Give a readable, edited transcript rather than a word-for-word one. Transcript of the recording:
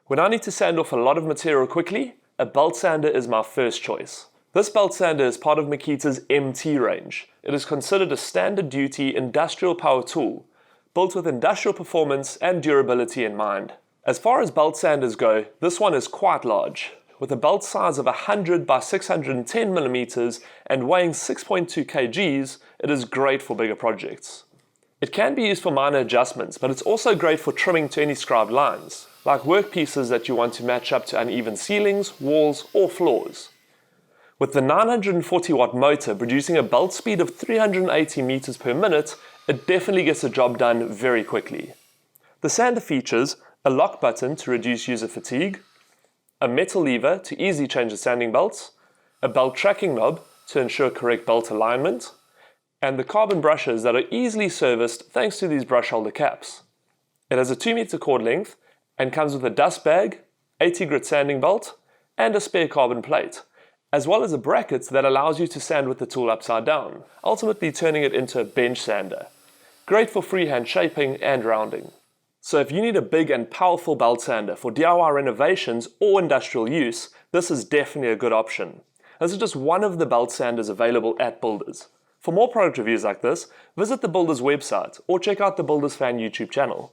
When I need to sand off a lot of material quickly, a belt sander is my first choice. This belt sander is part of Makita's MT range. It is considered a standard duty industrial power tool, built with industrial performance and durability in mind. As far as belt sanders go, this one is quite large. With a belt size of 100 by 610 mm and weighing 6.2 kgs, it is great for bigger projects. It can be used for minor adjustments, but it's also great for trimming to any scribed lines, like workpieces that you want to match up to uneven ceilings, walls, or floors. With the 940 watt motor producing a belt speed of 380 meters per minute, it definitely gets the job done very quickly. The sander features a lock button to reduce user fatigue, a metal lever to easily change the sanding belts, a belt tracking knob to ensure correct belt alignment, and the carbon brushes that are easily serviced thanks to these brush holder caps. It has a 2 meter cord length and comes with a dust bag, 80 grit sanding belt, and a spare carbon plate, as well as a bracket that allows you to sand with the tool upside down, ultimately turning it into a bench sander. Great for freehand shaping and rounding. So if you need a big and powerful belt sander for DIY renovations or industrial use, this is definitely a good option. This is just one of the belt sanders available at Builders. For more product reviews like this, visit the Builders website or check out the Builders Fan YouTube channel.